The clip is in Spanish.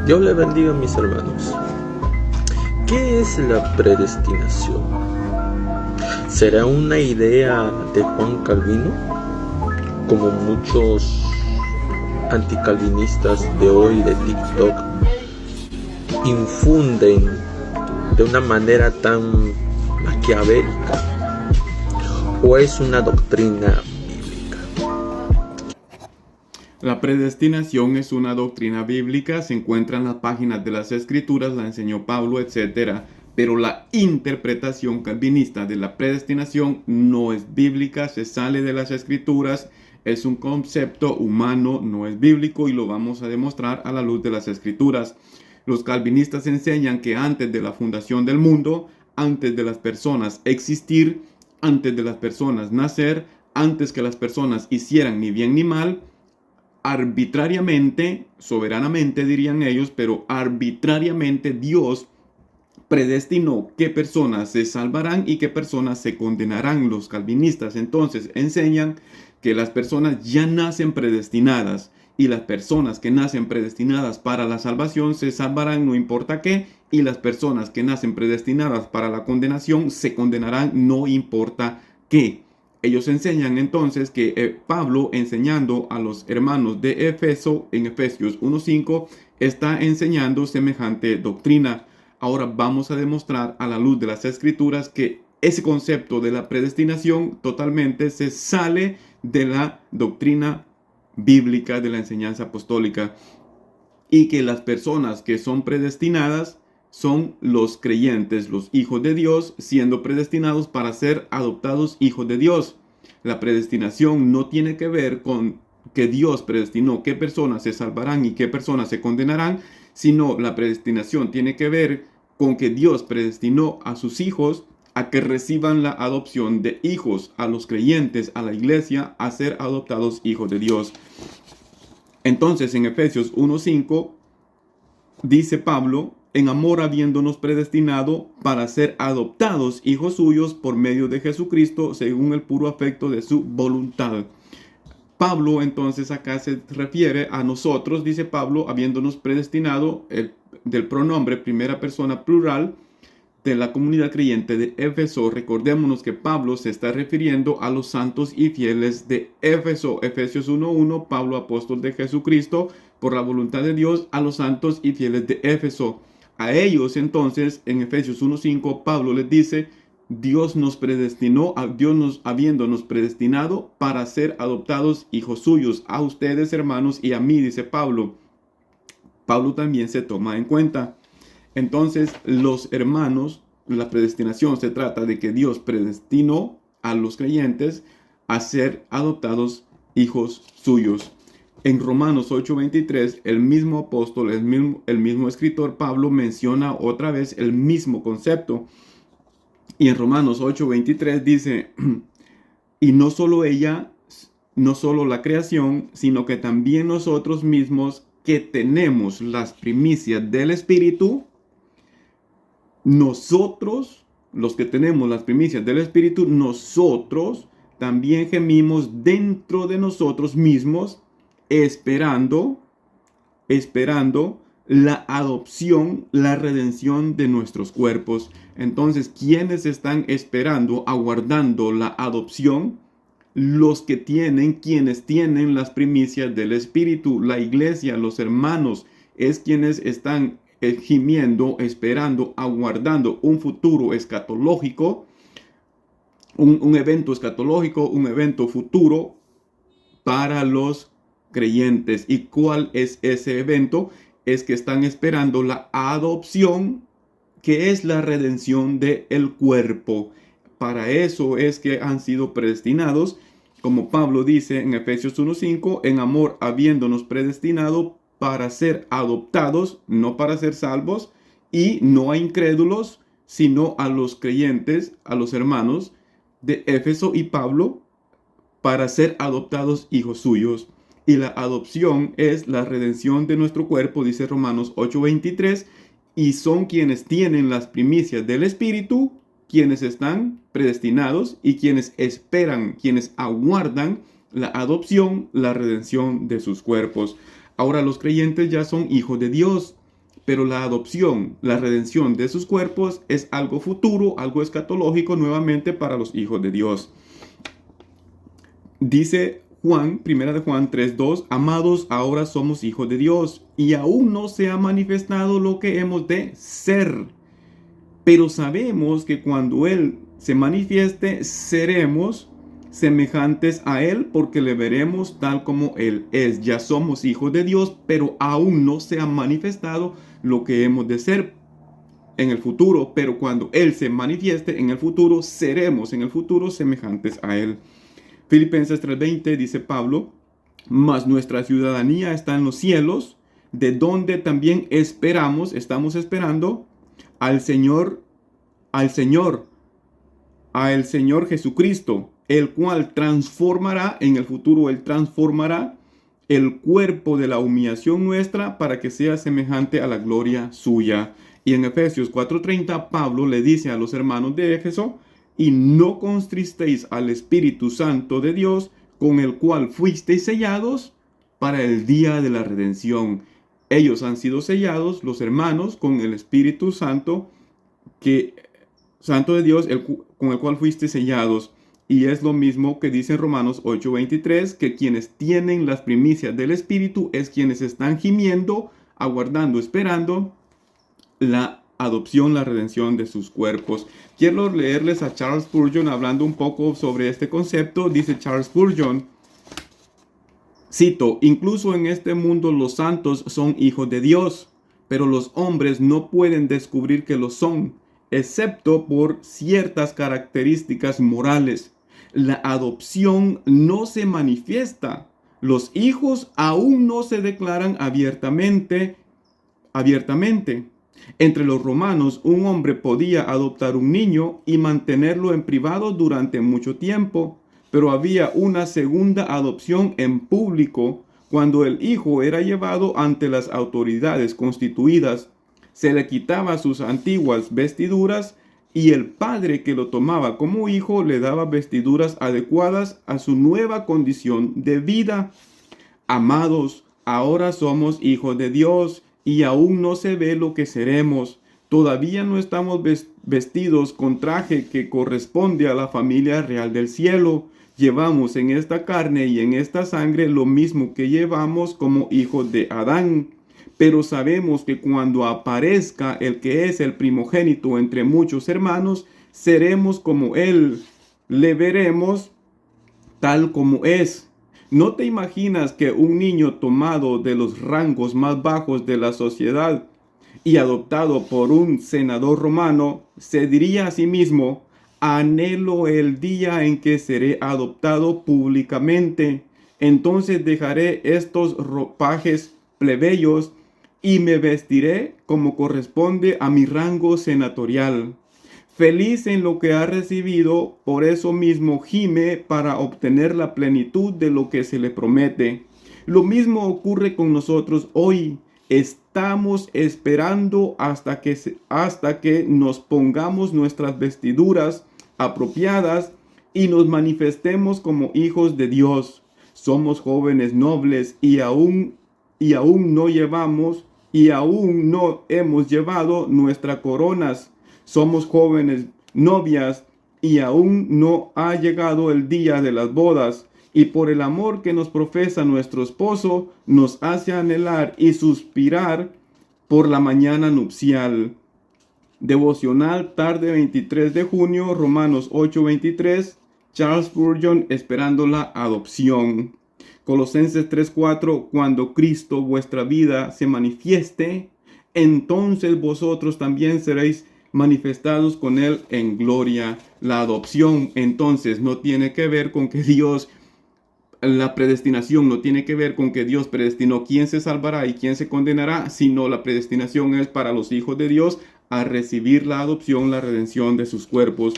Dios le bendiga, mis hermanos. ¿Qué es la predestinación? ¿Será una idea de Juan Calvino, como muchos anticalvinistas de hoy de TikTok infunden de una manera tan maquiavélica? ¿O es una doctrina bíblica? La predestinación es una doctrina bíblica, se encuentra en las páginas de las Escrituras, la enseñó Pablo, etc. Pero la interpretación calvinista de la predestinación no es bíblica, se sale de las Escrituras, es un concepto humano, no es bíblico y lo vamos a demostrar a la luz de las Escrituras. Los calvinistas enseñan que antes de la fundación del mundo, antes de las personas existir, antes de las personas nacer, antes que las personas hicieran ni bien ni mal, arbitrariamente, soberanamente dirían ellos, pero arbitrariamente Dios predestinó qué personas se salvarán y qué personas se condenarán. Los calvinistas entonces enseñan que las personas ya nacen predestinadas y las personas que nacen predestinadas para la salvación se salvarán no importa qué, y las personas que nacen predestinadas para la condenación se condenarán no importa qué. Ellos enseñan entonces que Pablo, enseñando a los hermanos de Éfeso en Efesios 1:5, está enseñando semejante doctrina. Ahora vamos a demostrar a la luz de las Escrituras que ese concepto de la predestinación totalmente se sale de la doctrina bíblica, de la enseñanza apostólica, y que las personas que son predestinadas son los creyentes, los hijos de Dios, siendo predestinados para ser adoptados hijos de Dios. La predestinación no tiene que ver con que Dios predestinó qué personas se salvarán y qué personas se condenarán, sino la predestinación tiene que ver con que Dios predestinó a sus hijos a que reciban la adopción de hijos, a los creyentes, a la iglesia, a ser adoptados hijos de Dios. Entonces, en Efesios 1:5 dice Pablo, en amor habiéndonos predestinado para ser adoptados hijos suyos por medio de Jesucristo, según el puro afecto de su voluntad. Pablo entonces acá se refiere a nosotros, dice Pablo, habiéndonos predestinado, del pronombre primera persona plural de la comunidad creyente de Éfeso. Recordémonos que Pablo se está refiriendo a los santos y fieles de Éfeso. Efesios 1:1, Pablo, apóstol de Jesucristo, por la voluntad de Dios, a los santos y fieles de Éfeso. A ellos entonces, en Efesios 1:5, Pablo les dice, Dios nos predestinó, habiéndonos predestinado para ser adoptados hijos suyos, a ustedes hermanos y a mí, dice Pablo. Pablo también se toma en cuenta. Entonces, los hermanos, la predestinación se trata de que Dios predestinó a los creyentes a ser adoptados hijos suyos. En Romanos 8:23, el mismo apóstol, el mismo escritor Pablo menciona otra vez el mismo concepto. Y en Romanos 8:23 dice, y no solo ella, no solo la creación, sino que también nosotros mismos que tenemos las primicias del Espíritu, nosotros, los que tenemos las primicias del Espíritu, nosotros también gemimos dentro de nosotros mismos, esperando la adopción, la redención de nuestros cuerpos. Entonces, ¿quiénes están esperando, aguardando la adopción? Quienes tienen las primicias del Espíritu, la iglesia, los hermanos, es quienes están gimiendo, esperando, aguardando un futuro escatológico, un evento escatológico, un evento futuro para los creyentes. ¿Y cuál es ese evento? Es que están esperando la adopción, que es la redención del cuerpo. Para eso es que han sido predestinados, como Pablo dice en Efesios 1:5, en amor habiéndonos predestinado para ser adoptados, no para ser salvos, y no a incrédulos, sino a los creyentes, a los hermanos de Éfeso y Pablo, para ser adoptados hijos suyos. Y la adopción es la redención de nuestro cuerpo, dice Romanos 8:23, y son quienes tienen las primicias del Espíritu, quienes están predestinados y quienes esperan, quienes aguardan la adopción, la redención de sus cuerpos. Ahora los creyentes ya son hijos de Dios. pero la adopción, la redención de sus cuerpos es algo futuro, algo escatológico nuevamente para los hijos de Dios. Dice Juan, 1 de Juan 3:2, amados, ahora somos hijos de Dios y aún no se ha manifestado lo que hemos de ser. Pero sabemos que cuando Él se manifieste, seremos semejantes a Él porque le veremos tal como Él es. Ya somos hijos de Dios, pero aún no se ha manifestado lo que hemos de ser en el futuro. Pero cuando Él se manifieste en el futuro, seremos en el futuro semejantes a Él. Filipenses 3:20 dice Pablo, mas nuestra ciudadanía está en los cielos, de donde también estamos esperando al Señor Jesucristo, el cual transformará en el futuro, Él transformará el cuerpo de la humillación nuestra para que sea semejante a la gloria suya. Y en Efesios 4:30 Pablo le dice a los hermanos de Éfeso, y no contristéis al Espíritu Santo de Dios, con el cual fuisteis sellados para el día de la redención. Ellos han sido sellados, los hermanos, con el Espíritu Santo, Santo de Dios, con el cual fuisteis sellados. Y es lo mismo que dice en Romanos 8:23, que quienes tienen las primicias del Espíritu es quienes están gimiendo, aguardando, esperando la adopción, la redención de sus cuerpos. Quiero leerles a Charles Spurgeon hablando un poco sobre este concepto. Dice Charles Spurgeon, cito, incluso en este mundo los santos son hijos de Dios, pero los hombres no pueden descubrir que lo son, excepto por ciertas características morales. La adopción no se manifiesta. Los hijos aún no se declaran abiertamente. Entre los romanos, un hombre podía adoptar un niño y mantenerlo en privado durante mucho tiempo, pero había una segunda adopción en público cuando el hijo era llevado ante las autoridades constituidas. Se le quitaba sus antiguas vestiduras y el padre que lo tomaba como hijo le daba vestiduras adecuadas a su nueva condición de vida. Amados, ahora somos hijos de Dios y aún no se ve lo que seremos. Todavía no estamos vestidos con traje que corresponde a la familia real del cielo. Llevamos en esta carne y en esta sangre lo mismo que llevamos como hijos de Adán. Pero sabemos que cuando aparezca el que es el primogénito entre muchos hermanos, seremos como Él. Le veremos tal como es. ¿No te imaginas que un niño tomado de los rangos más bajos de la sociedad y adoptado por un senador romano se diría a sí mismo, anhelo el día en que seré adoptado públicamente? Entonces dejaré estos ropajes plebeyos y me vestiré como corresponde a mi rango senatorial. Feliz en lo que ha recibido, por eso mismo gime para obtener la plenitud de lo que se le promete. Lo mismo ocurre con nosotros hoy. Estamos esperando hasta que nos pongamos nuestras vestiduras apropiadas y nos manifestemos como hijos de Dios. Somos jóvenes nobles y aún no hemos llevado nuestras coronas. Somos jóvenes novias y aún no ha llegado el día de las bodas. Y por el amor que nos profesa nuestro esposo, nos hace anhelar y suspirar por la mañana nupcial. Devocional, tarde 23 de junio, Romanos 8:23, Charles Spurgeon, esperando la adopción. Colosenses 3:4, cuando Cristo vuestra vida se manifieste, entonces vosotros también seréis manifestados con Él en gloria. La adopción entonces no tiene que ver con que la predestinación no tiene que ver con que Dios predestinó quién se salvará y quién se condenará, sino la predestinación es para los hijos de Dios a recibir la adopción, la redención de sus cuerpos.